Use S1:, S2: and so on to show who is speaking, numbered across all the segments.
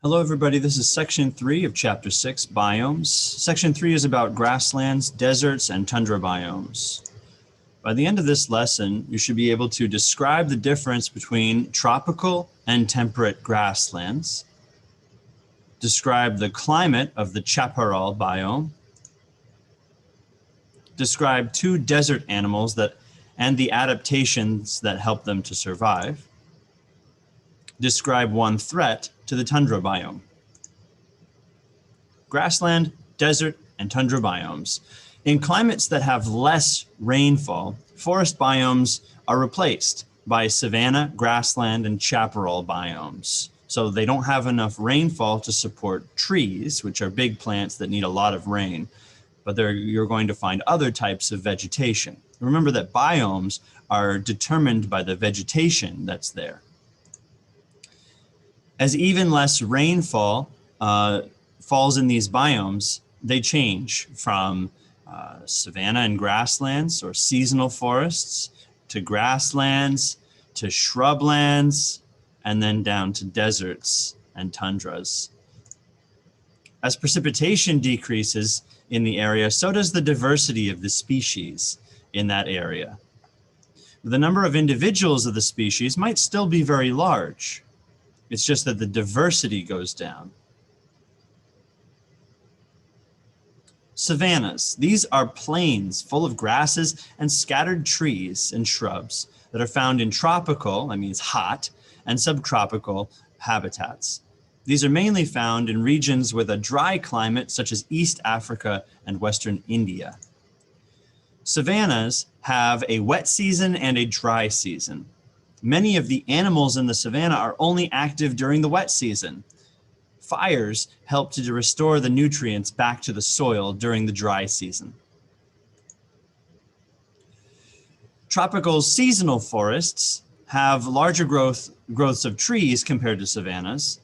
S1: Hello everybody, this is section 3 of chapter 6, biomes. Section 3 is about grasslands, deserts, and tundra biomes. By the end of this lesson, you should be able to describe the difference between tropical and temperate grasslands, describe the climate of the chaparral biome, describe two desert animals and the adaptations that help them to survive, describe one threat to the tundra biome. Grassland, desert, and tundra biomes. In climates that have less rainfall, forest biomes are replaced by savanna, grassland, and chaparral biomes. So they don't have enough rainfall to support trees, which are big plants that need a lot of rain, but you're going to find other types of vegetation. Remember that biomes are determined by the vegetation that's there. As even less rainfall falls in these biomes, they change from savanna and grasslands or seasonal forests to grasslands to shrublands and then down to deserts and tundras. As precipitation decreases in the area, so does the diversity of the species in that area. The number of individuals of the species might still be very large. It's just that the diversity goes down. Savannas. These are plains full of grasses and scattered trees and shrubs that are found in tropical, that means hot, and subtropical habitats. These are mainly found in regions with a dry climate such as East Africa and Western India. Savannas have a wet season and a dry season. Many of the animals in the savanna are only active during the wet season. Fires help to restore the nutrients back to the soil during the dry season. Tropical seasonal forests have larger growths of trees compared to savannas.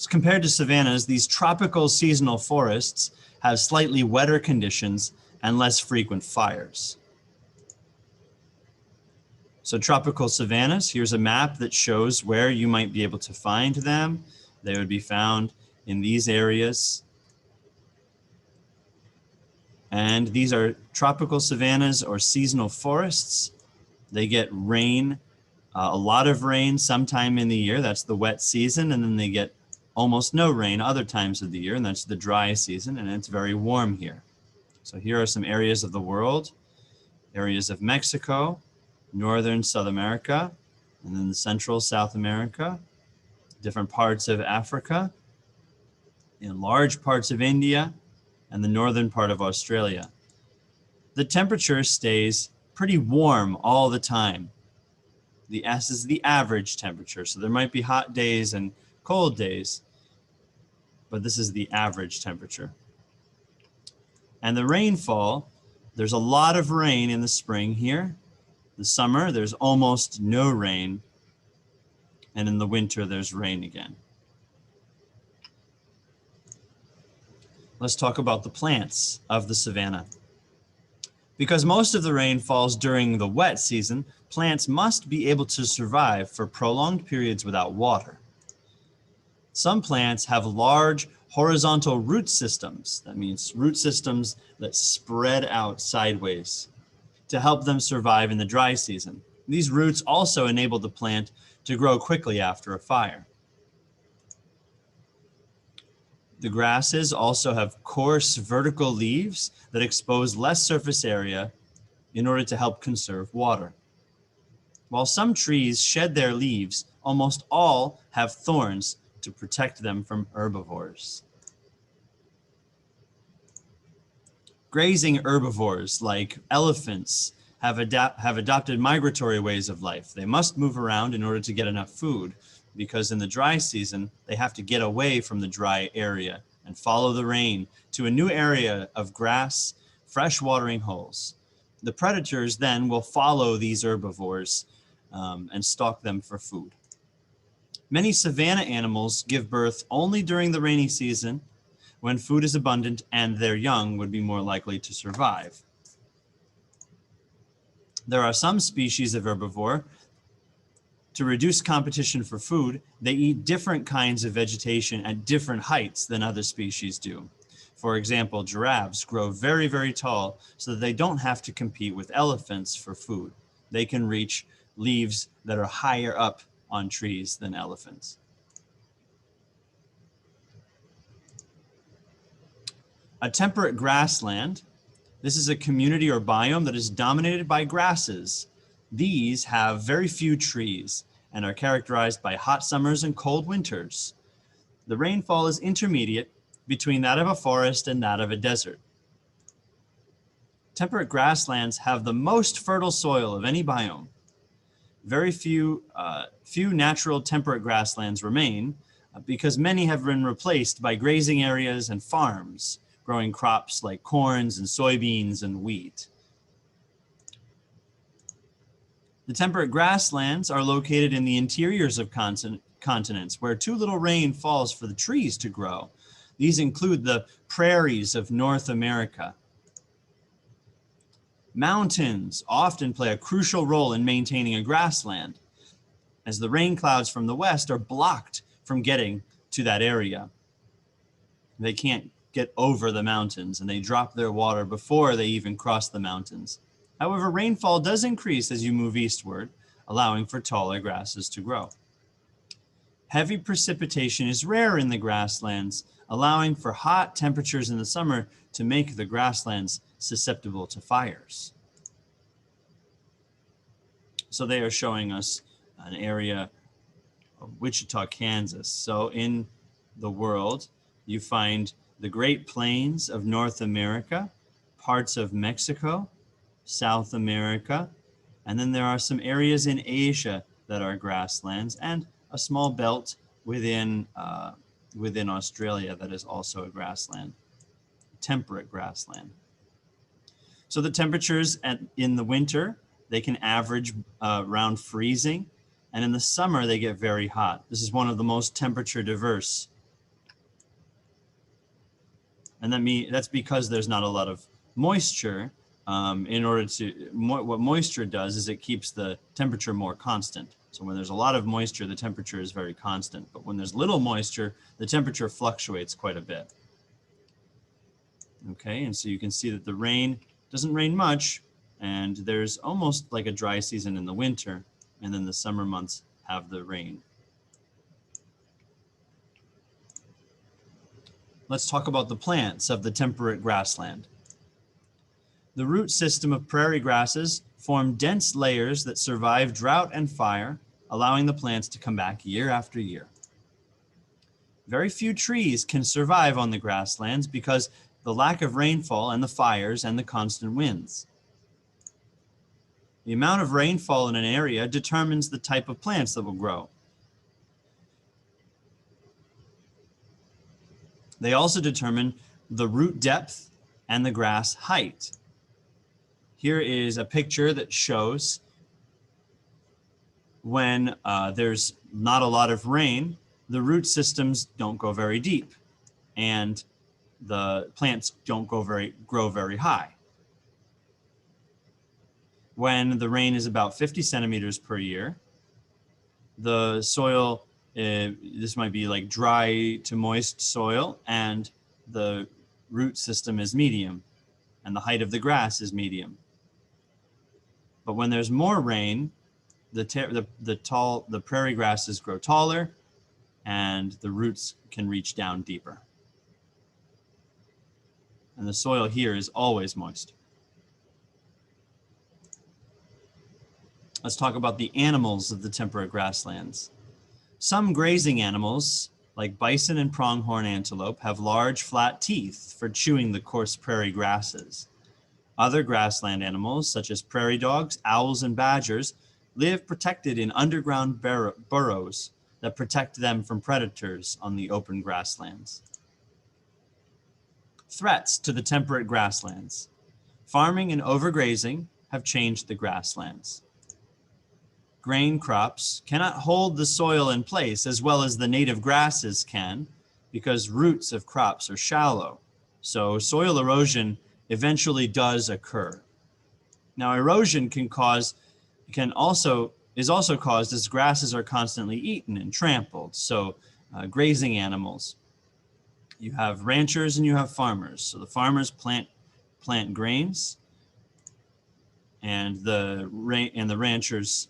S1: Compared to savannas, these tropical seasonal forests have slightly wetter conditions and less frequent fires. So tropical savannas, here's a map that shows where you might be able to find them. They would be found in these areas. And these are tropical savannas or seasonal forests. They get rain, a lot of rain sometime in the year. That's the wet season. And then they get almost no rain other times of the year. And that's the dry season. And it's very warm here. So here are some areas of the world, areas of Mexico, northern South America, and then central South America, different parts of Africa, in large parts of India, and the northern part of Australia. The temperature stays pretty warm all the time. The S is the average temperature, so there might be hot days and cold days, but this is the average temperature. And the rainfall, there's a lot of rain in the spring here. The summer, there's almost no rain, and in the winter, there's rain again. Let's talk about the plants of the savanna. Because most of the rain falls during the wet season, plants must be able to survive for prolonged periods without water. Some plants have large horizontal root systems. That means root systems that spread out sideways to help them survive in the dry season. These roots also enable the plant to grow quickly after a fire. The grasses also have coarse vertical leaves that expose less surface area in order to help conserve water. While some trees shed their leaves, almost all have thorns to protect them from herbivores. Grazing herbivores like elephants have adopted migratory ways of life. They must move around in order to get enough food because in the dry season, they have to get away from the dry area and follow the rain to a new area of grass, fresh watering holes. The predators then will follow these herbivores and stalk them for food. Many savanna animals give birth only during the rainy season when food is abundant and their young would be more likely to survive. There are some species of herbivore To reduce competition for food, they eat different kinds of vegetation at different heights than other species do. For example, giraffes grow very, very tall so that they don't have to compete with elephants for food. They can reach leaves that are higher up on trees than elephants. A temperate grassland. This is a community or biome that is dominated by grasses. These have very few trees and are characterized by hot summers and cold winters. The rainfall is intermediate between that of a forest and that of a desert. Temperate grasslands have the most fertile soil of any biome. Very few natural temperate grasslands remain because many have been replaced by grazing areas and farms, growing crops like corns and soybeans and wheat. The temperate grasslands are located in the interiors of continents where too little rain falls for the trees to grow. These include the prairies of North America. Mountains often play a crucial role in maintaining a grassland, as the rain clouds from the west are blocked from getting to that area. They can't get over the mountains, and they drop their water before they even cross the mountains. However, rainfall does increase as you move eastward, allowing for taller grasses to grow. Heavy precipitation is rare in the grasslands, allowing for hot temperatures in the summer to make the grasslands susceptible to fires. So they are showing us an area of Wichita, Kansas. So in the world, you find the Great Plains of North America, parts of Mexico, South America, and then there are some areas in Asia that are grasslands, and a small belt within Australia that is also a grassland, temperate grassland. So the temperatures in the winter, they can average around freezing, and in the summer they get very hot. This is one of the most temperature diverse. And that's because there's not a lot of moisture. What moisture does is it keeps the temperature more constant. So when there's a lot of moisture, the temperature is very constant. But when there's little moisture, the temperature fluctuates quite a bit. Okay, and so you can see that the rain doesn't rain much, and there's almost like a dry season in the winter, and then the summer months have the rain. Let's talk about the plants of the temperate grassland. The root system of prairie grasses form dense layers that survive drought and fire, allowing the plants to come back year after year. Very few trees can survive on the grasslands because the lack of rainfall and the fires and the constant winds. The amount of rainfall in an area determines the type of plants that will grow. They also determine the root depth and the grass height. Here is a picture that shows when there's not a lot of rain, the root systems don't go very deep, and the plants don't grow very high. When the rain is about 50 centimeters per year, the soil, this might be like dry to moist soil, and the root system is medium, and the height of the grass is medium. But when there's more rain, the prairie grasses grow taller, and the roots can reach down deeper. And the soil here is always moist. Let's talk about the animals of the temperate grasslands. Some grazing animals, like bison and pronghorn antelope, have large flat teeth for chewing the coarse prairie grasses. Other grassland animals, such as prairie dogs, owls, and badgers, live protected in underground burrows that protect them from predators on the open grasslands. Threats to the temperate grasslands. Farming and overgrazing have changed the grasslands. Grain crops cannot hold the soil in place as well as the native grasses can because roots of crops are shallow. So soil erosion eventually does occur. Now, erosion can also is also caused as grasses are constantly eaten and trampled. So grazing animals. You have ranchers and you have farmers. So the farmers plant grains, and the ranchers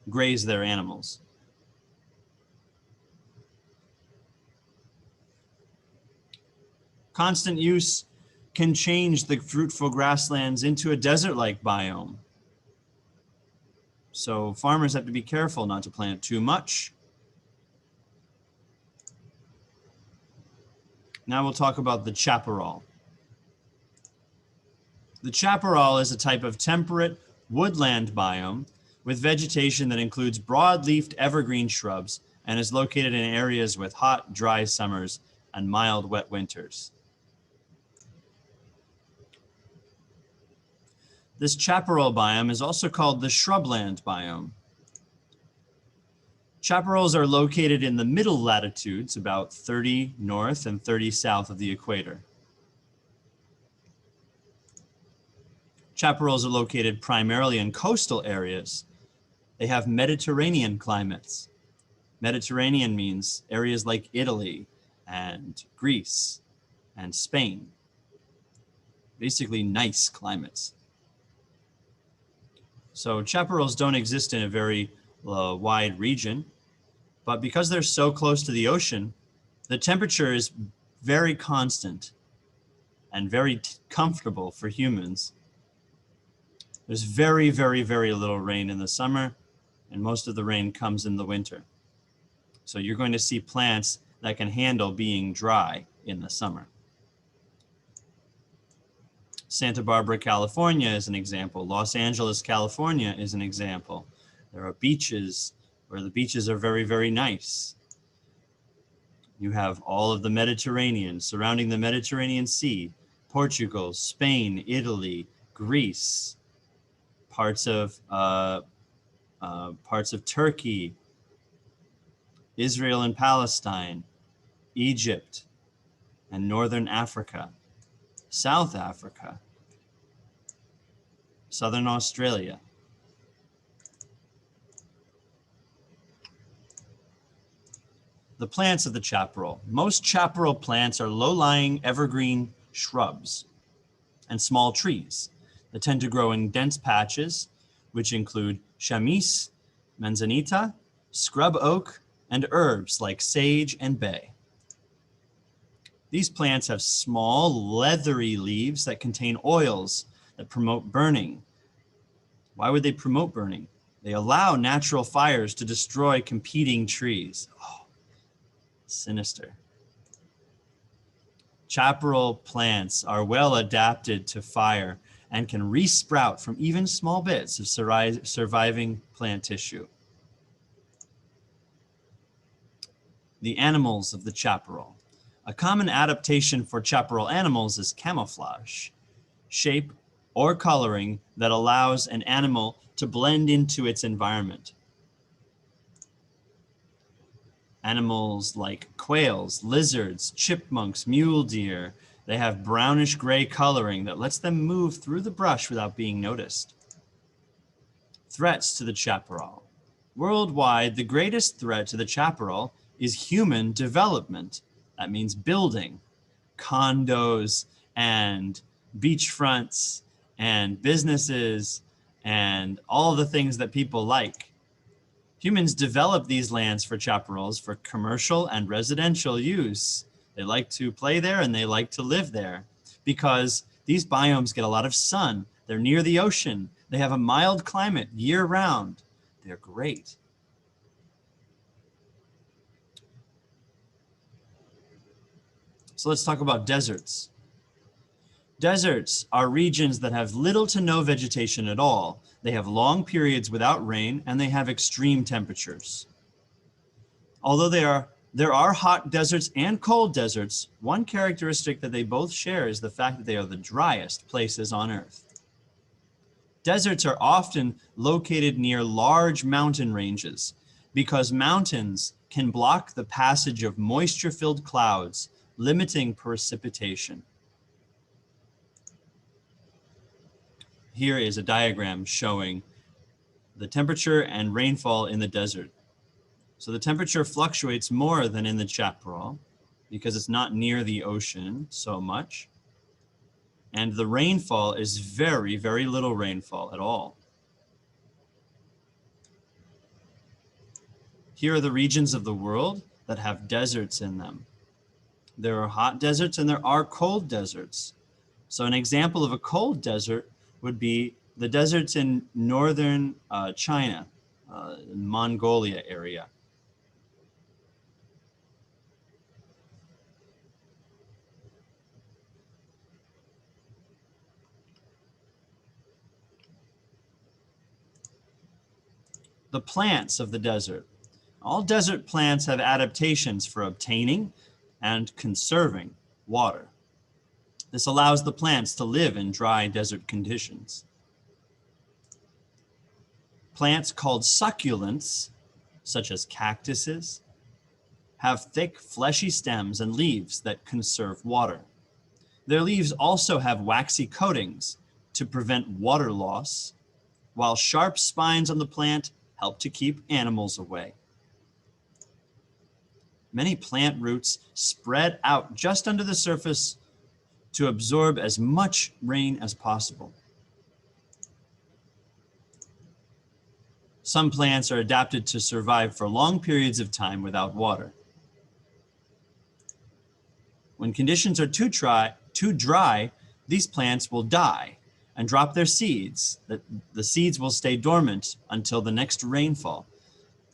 S1: graze their animals. Constant use can change the fruitful grasslands into a desert-like biome. So farmers have to be careful not to plant too much. Now we'll talk about the chaparral. The chaparral is a type of temperate woodland biome with vegetation that includes broad-leafed evergreen shrubs and is located in areas with hot, dry summers and mild, wet winters. This chaparral biome is also called the shrubland biome. Chaparrals are located in the middle latitudes, about 30 north and 30 south of the equator. Chaparrals are located primarily in coastal areas. They have Mediterranean climates. Mediterranean means areas like Italy and Greece and Spain. Basically nice climates. So chaparrals don't exist in a very wide region, but because they're so close to the ocean, the temperature is very constant and very comfortable for humans. There's very, very, very little rain in the summer, and most of the rain comes in the winter. So you're going to see plants that can handle being dry in the summer. Santa Barbara, California is an example. Los Angeles, California is an example. There are beaches where the beaches are very, very nice. You have all of the Mediterranean, surrounding the Mediterranean Sea, Portugal, Spain, Italy, Greece, parts of Turkey, Israel and Palestine, Egypt, and Northern Africa, South Africa, Southern Australia. The plants of the chaparral. Most chaparral plants are low-lying evergreen shrubs and small trees that tend to grow in dense patches, which include chamise, manzanita, scrub oak, and herbs like sage and bay. These plants have small, leathery leaves that contain oils that promote burning. Why would they promote burning? They allow natural fires to destroy competing trees. Oh, sinister. Chaparral plants are well adapted to fire and can resprout from even small bits of surviving plant tissue. The animals of the chaparral. A common adaptation for chaparral animals is camouflage, shape or coloring that allows an animal to blend into its environment. Animals like quails, lizards, chipmunks, mule deer, they have brownish gray coloring that lets them move through the brush without being noticed. Threats to the chaparral. Worldwide, the greatest threat to the chaparral is human development. That means building, condos and beachfronts and businesses and all the things that people like. Humans develop these lands for chaparrals for commercial and residential use. They like to play there and they like to live there because these biomes get a lot of sun. They're near the ocean. They have a mild climate year round. They're great. So let's talk about deserts. Deserts are regions that have little to no vegetation at all. They have long periods without rain and they have extreme temperatures. Although there are hot deserts and cold deserts, one characteristic that they both share is the fact that they are the driest places on Earth. Deserts are often located near large mountain ranges because mountains can block the passage of moisture-filled clouds, limiting precipitation. Here is a diagram showing the temperature and rainfall in the desert. So the temperature fluctuates more than in the chaparral because it's not near the ocean so much. And the rainfall is very, very little rainfall at all. Here are the regions of the world that have deserts in them. There are hot deserts and there are cold deserts. So an example of a cold desert would be the deserts in northern China, Mongolia area. The plants of the desert. All desert plants have adaptations for obtaining and conserving water. This allows the plants to live in dry desert conditions. Plants called succulents, such as cactuses, have thick, fleshy stems and leaves that conserve water. Their leaves also have waxy coatings to prevent water loss, while sharp spines on the plant help to keep animals away. Many plant roots spread out just under the surface to absorb as much rain as possible. Some plants are adapted to survive for long periods of time without water. When conditions are too dry, these plants will die and drop their seeds. The seeds will stay dormant until the next rainfall.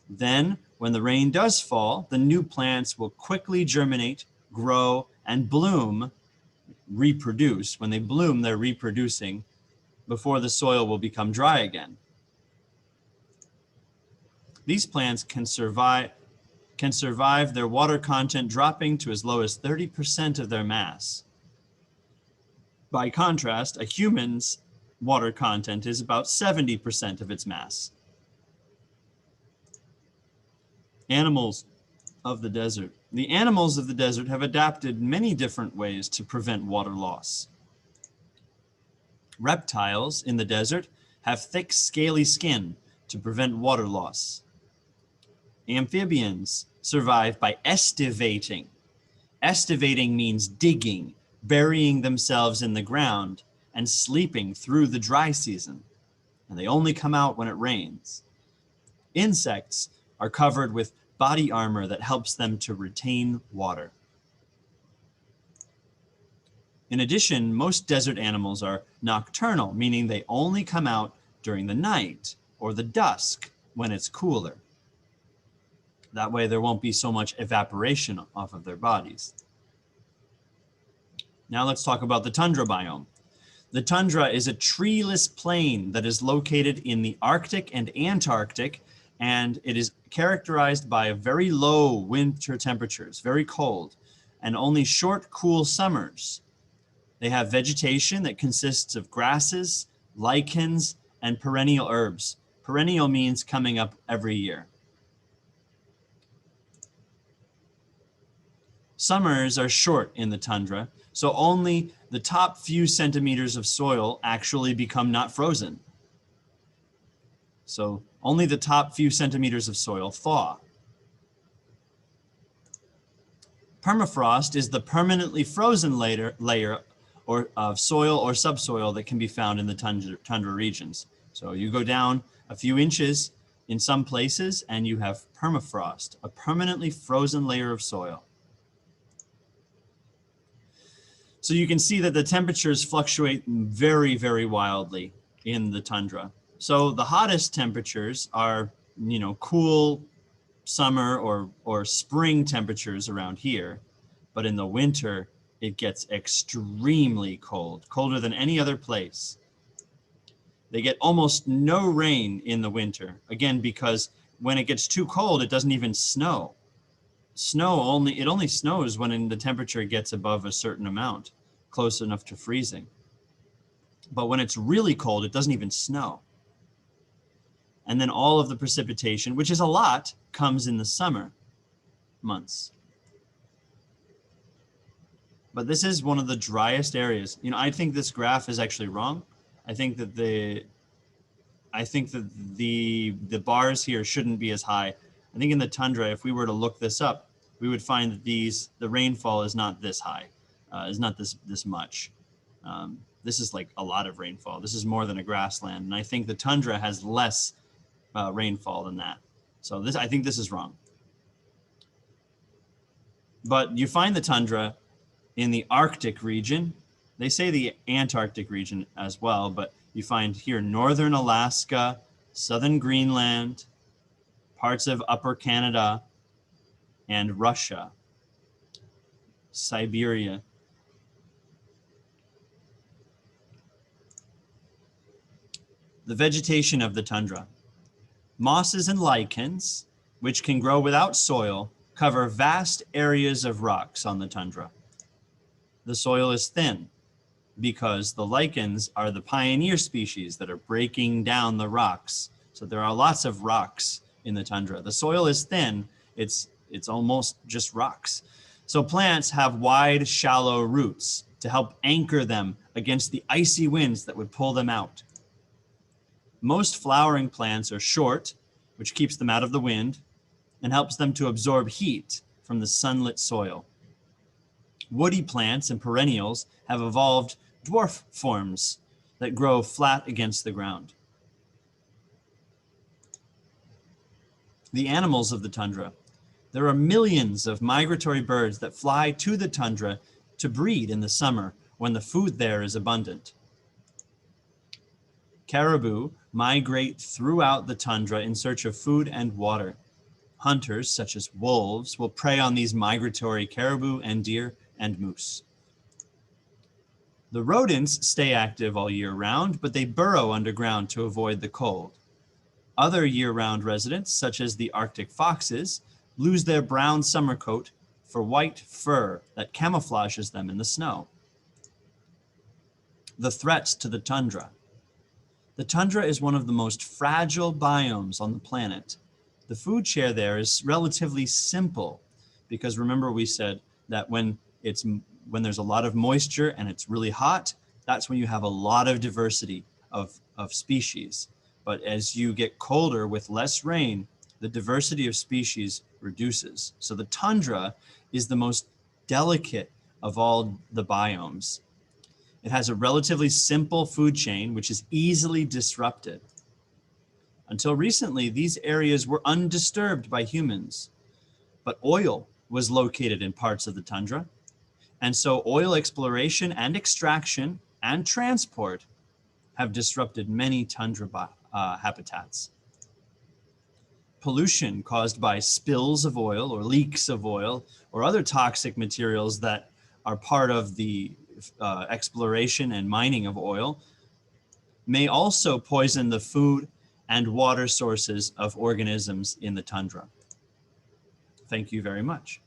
S1: Then, when the rain does fall, the new plants will quickly germinate, grow, and bloom, reproduce. When they bloom, they're reproducing before the soil will become dry again. These plants can survive their water content dropping to as low as 30% of their mass. By contrast, a human's water content is about 70% of its mass. Animals of the desert. The animals of the desert have adapted many different ways to prevent water loss. Reptiles in the desert have thick, scaly skin to prevent water loss. Amphibians survive by estivating. Estivating means digging, burying themselves in the ground, and sleeping through the dry season. And they only come out when it rains. Insects are covered with body armor that helps them to retain water. In addition, most desert animals are nocturnal, meaning they only come out during the night or the dusk when it's cooler. That way there won't be so much evaporation off of their bodies. Now let's talk about the tundra biome. The tundra is a treeless plain that is located in the Arctic and Antarctic, and it is characterized by very low winter temperatures, very cold, and only short, cool summers. They have vegetation that consists of grasses, lichens, and perennial herbs. Perennial means coming up every year. Summers are short in the tundra, so only the top few centimeters of soil actually become not frozen. So only the top few centimeters of soil thaw. Permafrost is the permanently frozen layer of soil or subsoil that can be found in the tundra regions. So you go down a few inches in some places and you have permafrost, a permanently frozen layer of soil. So you can see that the temperatures fluctuate very, very wildly in the tundra. So the hottest temperatures are, cool summer or spring temperatures around here. But in the winter, it gets extremely cold, colder than any other place. They get almost no rain in the winter, again, because when it gets too cold, it doesn't even snow. It only snows when the temperature gets above a certain amount, close enough to freezing. But when it's really cold, it doesn't even snow. And then all of the precipitation, which is a lot, comes in the summer months. But this is one of the driest areas. I think this graph is actually wrong. I think that I think that the bars here shouldn't be as high. I think in the tundra, if we were to look this up, we would find that the rainfall is not this high, is not this much. This is like a lot of rainfall. This is more than a grassland, and I think the tundra has less rainfall than that. So I think this is wrong. But you find the tundra in the Arctic region. They say the Antarctic region as well, but you find here northern Alaska, southern Greenland, parts of upper Canada, and Russia, Siberia. The vegetation of the tundra. Mosses and lichens, which can grow without soil, cover vast areas of rocks on the tundra. The soil is thin because the lichens are the pioneer species that are breaking down the rocks. So there are lots of rocks in the tundra. The soil is thin. It's almost just rocks. So plants have wide, shallow roots to help anchor them against the icy winds that would pull them out. Most flowering plants are short, which keeps them out of the wind and helps them to absorb heat from the sunlit soil. Woody plants and perennials have evolved dwarf forms that grow flat against the ground. The animals of the tundra. There are millions of migratory birds that fly to the tundra to breed in the summer when the food there is abundant. Caribou migrate throughout the tundra in search of food and water. Hunters, such as wolves, will prey on these migratory caribou and deer and moose. The rodents stay active all year round, but they burrow underground to avoid the cold. Other year-round residents, such as the Arctic foxes, lose their brown summer coat for white fur that camouflages them in the snow. The threats to the tundra. The tundra is one of the most fragile biomes on the planet. The food chain there is relatively simple because remember we said that when there's a lot of moisture and it's really hot, that's when you have a lot of diversity of species. But as you get colder with less rain, the diversity of species reduces. So the tundra is the most delicate of all the biomes. It has a relatively simple food chain, which is easily disrupted. Until recently, these areas were undisturbed by humans, but oil was located in parts of the tundra. And so oil exploration and extraction and transport have disrupted many tundra habitats. Pollution caused by spills of oil or leaks of oil or other toxic materials that are part of the exploration and mining of oil may also poison the food and water sources of organisms in the tundra. Thank you very much.